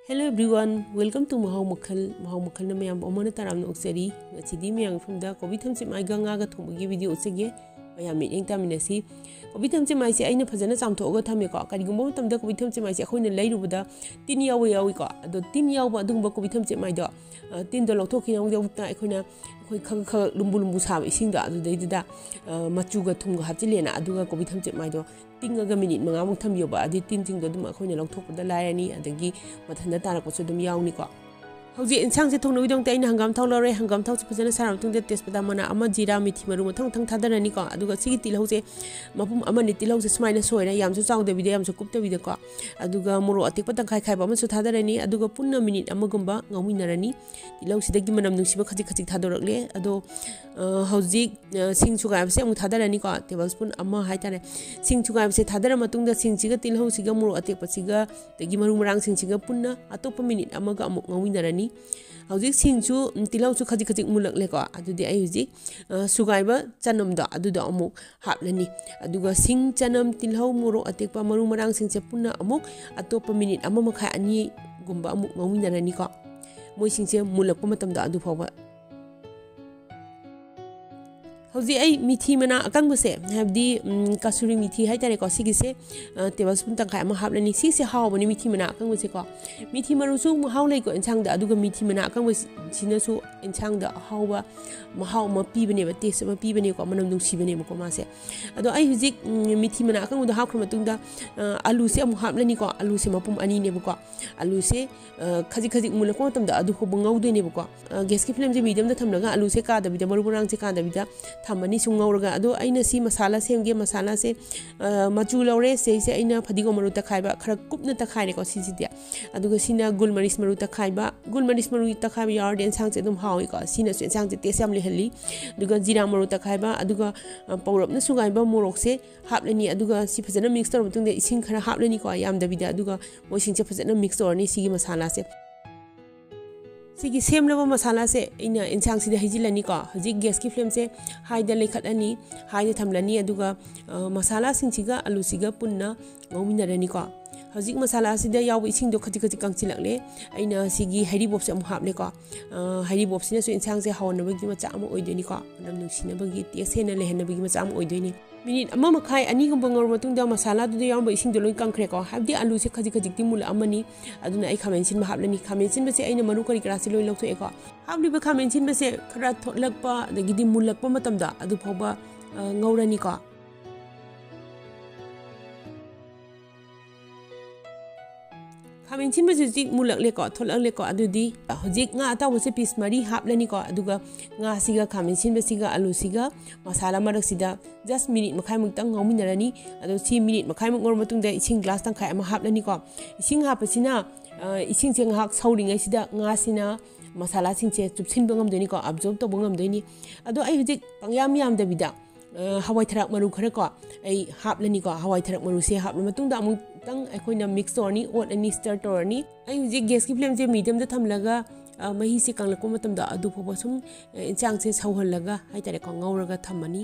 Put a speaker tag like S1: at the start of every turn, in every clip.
S1: Hello everyone, welcome to Mahau Makhal na mayam omona taram na uksari ngachidi mayang from the kobithamchet Ngaga Thongba gi video utsege mayam meeting taminasi kobithamchet mai se aina phajana chamthoga thame ko karigumba matamda kobithamchet mai se khoina leirubada tin yawi ko ado tin yawba adungba kobithamchet mai do tin do lokthokhi na yawta ekhoina khoi lumbu sab ising da adu deida machuga thumga hapchilena aduga kobithamchet mai do tingaga minute manga muk thamyoba adi tin jing do dum akhoina lokthokda lairani adagi mathanda tarakpasu dum yawni ko hauji insang se thongno widong taina hangam thaulore hangam thau phajana saram tung de test pada mana ama jira mithi maru thang thadarani ko aduga sigi tilhau se mapum amani tilhau se smaina soina yamsu chaw de video yamsu kup de video ko aduga moro atik patang khai ba masu thadarani aduga punna minute amagumba ngawinarani tilhau sidagi manam nungsiba khajik thadorakle ado hauji sing chuga se amu thadarani ko tablespoon ama haitare sing chuga se thadara matung da sing chiga tilhau siga moro atik pasiga tegi maru marang sing chiga punna atop minute amaga amuk ngawinarani hauji singchu tilau chu khajik mulak le ko adudi ai hauji sugaiba chanam da aduda amuk haplani aduga sing chanam tilhau moro atekpa maru marang singche punna amuk atop minute ama makha ani gumba amuk ngawinarani ko moi singche mulak matam da adu phawa hauji ai mithi mana akang buse habdi kasuri mithi haitare ko sigise tablespoon tangkai ama haplani sigise hawbani mithi mana akang buse ko mithi maru su hawlei ko insang da aduga mithi mana akang bus sina su insang da hawba mahaw ma pibane ba taste ma pibane ko manam dung sibane ko ma se ado ai hujik mithi mana akang da hakra matung da alu se amu haplani ko alu se mapum ani ne ko alu se khajik mulak ko tam da adu ko bangau de ne ko gas ki flame je medium da thamlaga alu se ka da bi da maru rang se ka da bi da thamani sungauraga ado aina si masala semge masala se machu lore se aina phadigo maru takhaiba khara kupna takhaire ko sisi aduga sina gulmaris maru takhaiba yar den sang se dum hawi ko sina se sang se tesam le hali aduga jira maru takhaiba aduga pawrap na sugaiba morok se haplani aduga si phajana mix tor mutung de ising khara haplani ko yam dabida aduga moising se phajana mix torni sigi masala se sigi same level masala se ina insang sida hijilani ko haji gas ki flame se high da lekhatani high da thamlani aduga masala singchiga alu siga punna ngawinarani ko haji masala sida yawi ising do khati kangchilakle aina sigi hairi box am haple ko hairi box sina so insang se hawana bagi macha am oideni ko nam nusina bagi tiasena lehna bagi macha am oideni minute ama makhai ani gum bangor matung da masala du yaw ba ising do loi kangkhre ko habdi alu se khajik ti mul amani aduna ai khamen sin ma haplani khamen sin ba se aina maru kari kra se loi lokto e ko habli ba khamen sin ba se khara thotlak pa da gidi mulak pa matam da adu phoba ngaurani ko khamen sin ba jik mulak le ko tholak le ko adudi hojik nga ata wose piece mari haplani ko aduga nga siga khamen sin ba siga alu siga masala marak sida just minute makhai muk tang ngawminarani ado si minute makhai muk ngor matung da ising glass tang khai ama haplani ko ising hapasina ising cheng hak sauringai sida nga sina masala singche chupsin bangam deni ko absorb to bangam deni ado ai hojik pangyam yam da bida hawai tharak maru khara ko ai haplani ko hawai tharak maru se hapla matung da amuk tang aikoina mix torni ot ani stir torni ai hujik gas ki flame je medium da thamlaga mahi se kanglako matam da adu phoba sum insang se sauhallaga haitare ko ngauraga thamani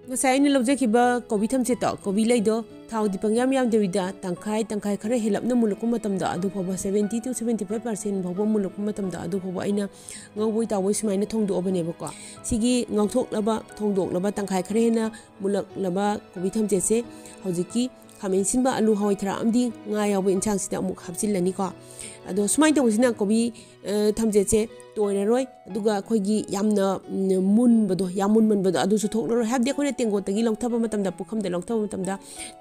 S1: ngasai ni lobje kiba kobithamchet to kobileiga thau dipang yam debida tangkai khare helapna muluk matam da adu phoba 70 to 75% phoba muluk matam da adu phoba aina ngawoi tawoi sumaina thongdo obane ba ko sigi ngawthok laba thongdok laba tangkai khare na mulak laba kobithamchet se hojiki khamen sinba alu hawai thara amdi nga yaw insang sida amuk hapchilani ko ado sumai tawsina kobi thamchet se toiraroi aduga khoigi yamna munbado yamun manbado adu su thoklo habde khone tengo tagi longthaba matamda pukham de longthaba matamda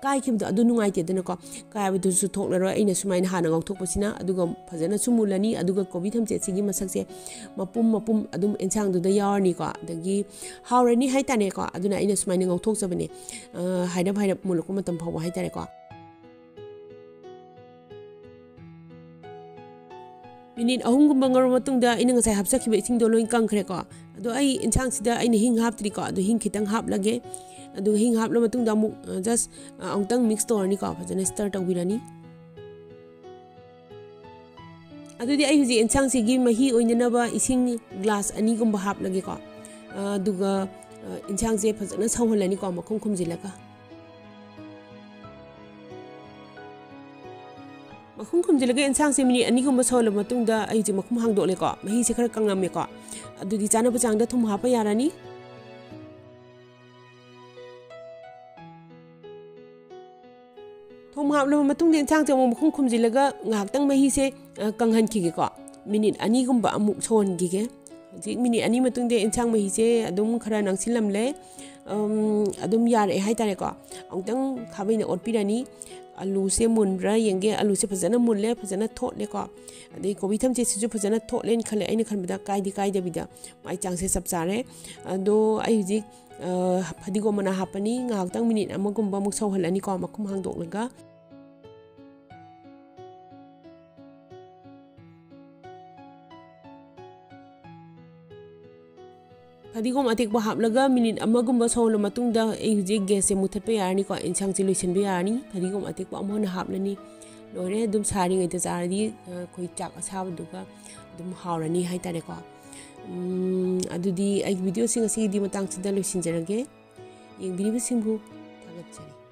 S1: kai khimda adu nungai te dena ko kai adu su thoklo aina sumaina hana ngauthokpasina aduga phajana sumulani aduga kobithamchet sigi masakse mapum adum insang du da yarni ko dagi hawrani haitane ko aduna aina sumaina ngauthokjabane haidap muluk matam phawa haitare ko minute ahum gum bangar matung da ina ngasai hapsa khibe sing do loin kangkhre ko ado ai insang sida aina hing haptri ko ado hing khitang hap lage ado hing hap la matung da mu just ongtang mix torni ko phajana start awirani ado di ai huji insang sigi mahi oinana ba ising glass ani gum hap lage ko aduga insang je phajana sawhalani ko makhum khumjilaga मखुम खुमजिलगे इंसांग से minute अनी गुम soul मतुंगदा आई जे मखुम हांगदोले को मही से खर कंगलमे को अदुदी चाना बचांगदा थुम हापा यारानी थुम हापलो मतुंगदे इंसांग से मखुम खुमजिलगा ngahaktang मही से कंगहन खिगे को मिनिट अनी गुम अमुक सोन गिगे जी मिनिट अनी मतुंगदे इंसांग मही से अदुम खरा नंगसिलमले अदुम यारे हाय तारे को अंगतंग खाबैना ओटपिरानी आलू से मुनब्रा येंगे आलू से फजना मुनले फजना थोटले को अदे कोबी थमचे सिजु फजना थोटलेन खले आइना खनबदा कायदे बिदा माइ चांग से सब चारे अदो आई हुजी फदिगो मना हापनी ngahaktang मिनिट अमगुम्बा मुक सौहलनी को मखुम हांगदोलगा फदिगोम अतेक हापलगा मिनिट अमगुम्बा सौल मतुंगदा ए हुजे गैस से मुथतपे यारनी को इंसांग से लोइसनबे यारनी फदिगोम अतेक अमोना हापलनी लोरे दुम सारी गैते चारदी कोई चाक असाबदुगा दुम हावरनी हाय तारे को अदुदी आई वीडियो सिंग असि दि मतंग सिदा लोइसिनजरगे येंबिरिबसिंबु थागतचरी।